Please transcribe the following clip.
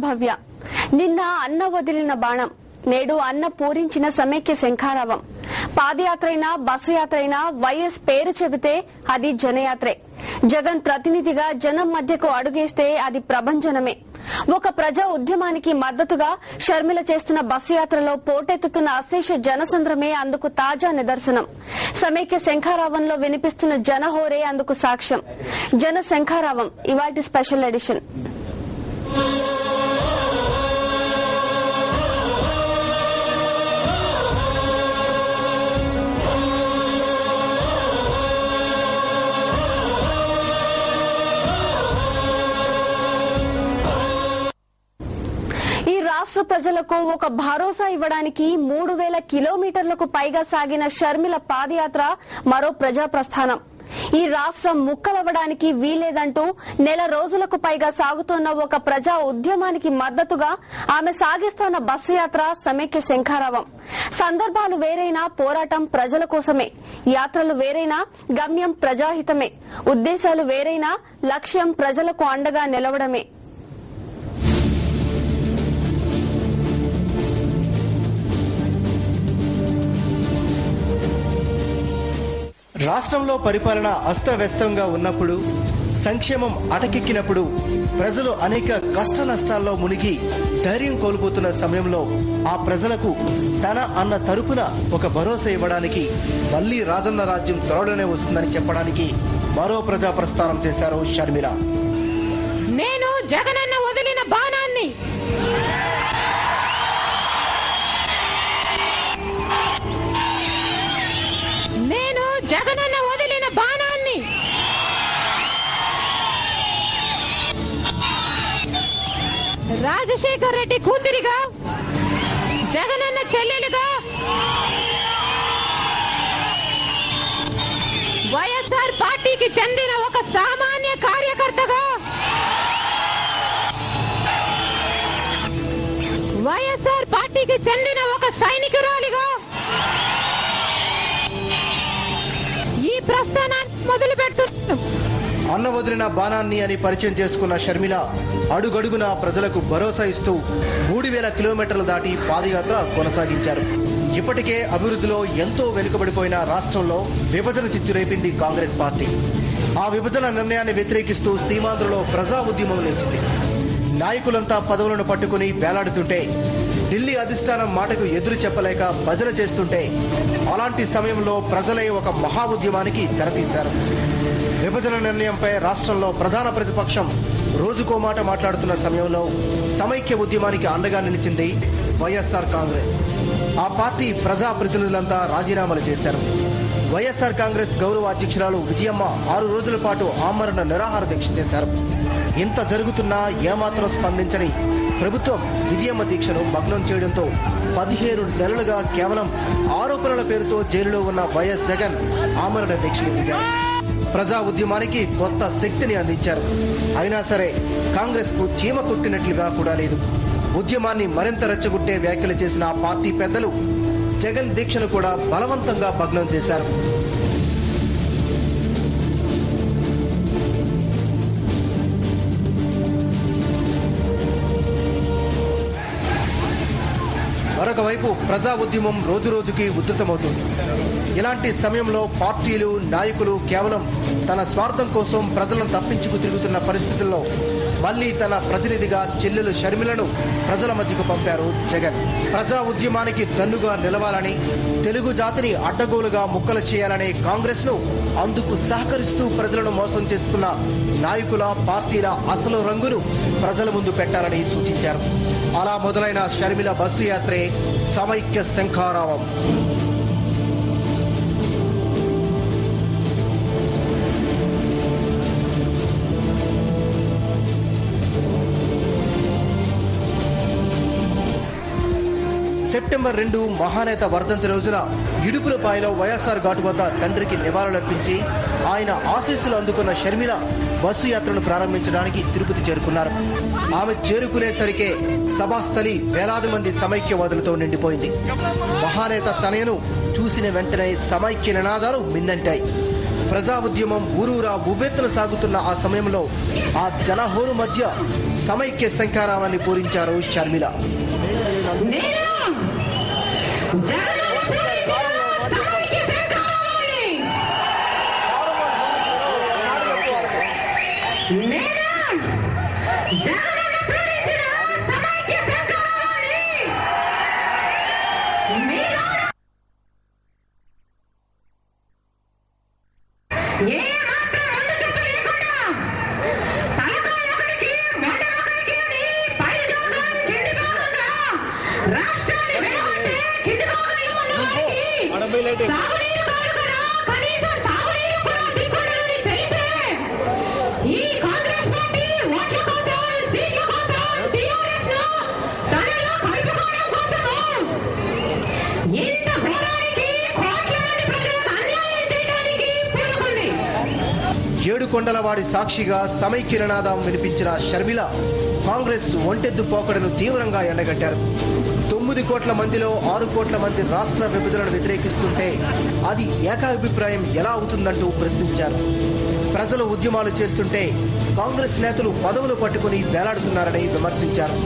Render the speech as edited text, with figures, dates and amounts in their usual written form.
భవ్య. నిన్న అన్న వదిలిన బాణం, నేడు అన్న పూరించిన సమైక్య శంఖారావం. పాదయాత్రైనా బస్సు యాత్రైనా వైఎస్ పేరు చెబితే అది జనయాత్రే. జగన్ ప్రతినిధిగా జనం మధ్యకు అడుగేస్తే అది ప్రభంజనమే. ఒక ప్రజా ఉద్యమానికి మద్దతుగా షర్మిల చేస్తున్న బస్సు యాత్రలో పోటెత్తుతున్న అశేష జనసంద్రమే అందుకు తాజా నిదర్శనం. సమైక్య శంఖారావంలో వినిపిస్తున్న జనహోరే అందుకు సాక్ష్యం. జన శంఖారావం ఇవాల్టి స్పెషల్ ఎడిషన్. రాష్ట్ర ప్రజలకు ఒక భరోసా ఇవ్వడానికి 3000 కిలోమీటర్లకు పైగా సాగిన షర్మిల పాదయాత్ర మరో ప్రజా ప్రస్థానం. ఈ రాష్ట్రం ముక్కలవ్వడానికి వీలేదంటూ నెల రోజులకు పైగా సాగుతున్న ఒక ప్రజా ఉద్యమానికి మద్దతుగా ఆమె సాగిస్తోన్న బస్సు యాత్ర సమైక్య శంఖారావం. సందర్భాలు వేరైనా పోరాటం ప్రజల కోసమే. యాత్రలు వేరైనా గమ్యం ప్రజాహితమే. ఉద్దేశాలు వేరైనా లక్ష్యం ప్రజలకు అండగా నిలవడమే. రాష్ట్రంలో పరిపాలన అస్తవ్యస్తంగా ఉన్నప్పుడు, సంక్షేమం అటకెక్కినప్పుడు, ప్రజలు అనేక కష్ట నష్టాల్లో మునిగి ధైర్యం కోల్పోతున్న సమయంలో ఆ ప్రజలకు తన అన్న తరపున ఒక భరోసా ఇవ్వడానికి మళ్లీ రాజన్న రాజ్యం త్వరలోనే వస్తుందని చెప్పడానికి మరో ప్రజా ప్రస్థానం చేశారు షర్మిల. నేను జగనన్న వదిలిన బాణాన్ని జగనన్న వదిలిన బాణాన్ని రాజశేఖర్ రెడ్డి కూతురిగా, జగనన్న చెల్లెలుగా, వైఎస్ఆర్ పార్టీకి చెందిన ఒక సామాన్య కార్యకర్తగా, వైఎస్ఆర్ పార్టీకి చెందిన ఒక సైనికురాలిగా మొదలు పెడుతున్నాం. అన్న వదిలిన బాణాన్ని అని పరిచయం చేసుకున్న షర్మిల అడుగడుగున ప్రజలకు భరోసా ఇస్తూ 3000 కిలోమీటర్లు దాటి పాదయాత్ర కొనసాగించారు. ఇప్పటికే అభివృద్ధిలో ఎంతో వెనుకబడిపోయిన రాష్ట్రంలో విభజన చిచ్చురేపింది కాంగ్రెస్ పార్టీ. ఆ విభజన నిర్ణయాన్ని వ్యతిరేకిస్తూ సీమాంధ్రలో ప్రజా ఉద్యమం లేచింది. నాయకులంతా పదవులను పట్టుకుని వేలాడుతుంటే, ఢిల్లీ అధిష్టానం మాటకు ఎదురు చెప్పలేక భజన చేస్తుంటే, అలాంటి సమయంలో ప్రజలే ఒక మహా ఉద్యమానికి తెరతీశారు. విభజన నిర్ణయంపై రాష్ట్రంలో ప్రధాన ప్రతిపక్షం రోజుకో మాట మాట్లాడుతున్న సమయంలో సమైక్య ఉద్యమానికి అండగా నిలిచింది వైఎస్ఆర్ కాంగ్రెస్. ఆ పార్టీ ప్రజా ప్రతినిధులంతా రాజీనామాలు చేశారు. వైఎస్ఆర్ కాంగ్రెస్ గౌరవ అధ్యక్షురాలు విజయమ్మ 6 రోజుల పాటు ఆమరణ నిరాహార దీక్ష చేశారు. ఇంత జరుగుతున్నా ఏమాత్రం స్పందించని ప్రభుత్వం విజయమ్మ దీక్షను భగ్నం చేయడంతో 17 నెలలుగా కేవలం ఆరోపణల పేరుతో జైలులో ఉన్న వైఎస్ జగన్ ఆమరణ దీక్షకు దిగారు. ప్రజా ఉద్యమానికి కొత్త శక్తిని అందించారు. అయినా సరే కాంగ్రెస్ కు చీమ కొట్టినట్లుగా కూడా లేదు. ఉద్యమాన్ని మరింత రెచ్చగొట్టే వ్యాఖ్యలు చేసిన ఆ పార్టీ పెద్దలు జగన్ దీక్షను కూడా బలవంతంగా భగ్నం చేశారు. మరొక వైపు ప్రజా ఉద్యమం రోజురోజుకి ఉధృతమవుతుంది. ఇలాంటి సమయంలో పార్టీలు, నాయకులు కేవలం తన స్వార్థం కోసం ప్రజలను తప్పించుకు తిరుగుతున్న పరిస్థితుల్లో మళ్లీ తన ప్రతినిధిగా చెల్లెలు షర్మిలను ప్రజల మధ్యకు పంపారు జగన్. ప్రజా ఉద్యమానికి దన్నుగా నిలవాలని, తెలుగు జాతిని అడ్డగోలుగా ముక్కలు చేయాలనే కాంగ్రెస్ ను అందుకు సహకరిస్తూ ప్రజలను మోసం చేస్తున్న నాయకుల, పార్టీల అసలు రంగును ప్రజల ముందు పెట్టాలని సూచించారు. అలా మొదలైన షర్మిల బస్సు యాత్రే సమైక్య శంఖారావం. సెప్టెంబర్ 2 మహానేత వర్ధంతి రోజున ఇడుపులపాయలో వైఎస్ఆర్ ఘాటు వద్ద తండ్రికి నివాళులర్పించి ఆయన ఆశీస్సులు అందుకున్న షర్మిల బస్సు యాత్రను ప్రారంభించడానికి తిరుపతి చేరుకున్నారు. ఆమె చేరుకునేసరికే సభాస్థలి వేలాది మంది సమైక్యవాదులతో నిండిపోయింది. మహానేత తనయను చూసిన వెంటనే సమైక్య నినాదాలు మిన్నంటాయి. ప్రజా ఉద్యమం ఊరూరా ఉవ్వెత్తున సాగుతున్న ఆ సమయంలో ఆ జనహోరు మధ్య సమైక్య శంఖారావాన్ని పూరించారు షర్మిల. ఏడుకొండలవాడి సాక్షిగా సమైక్య నినాదం వినిపించిన షర్మిల కాంగ్రెస్ ఒంటెద్దు పోకడను తీవ్రంగా ఎండగట్టారు. 9 కోట్ల మందిలో 6 కోట్ల మంది రాష్ట్ర విభజనను వ్యతిరేకిస్తుంటే అది ఏకాభిప్రాయం ఎలా అవుతుందంటూ ప్రశ్నించారు. ప్రజలు ఉద్యమాలు చేస్తుంటే కాంగ్రెస్ నేతలు పదవులు పట్టుకుని వేలాడుతున్నారని విమర్శించారు.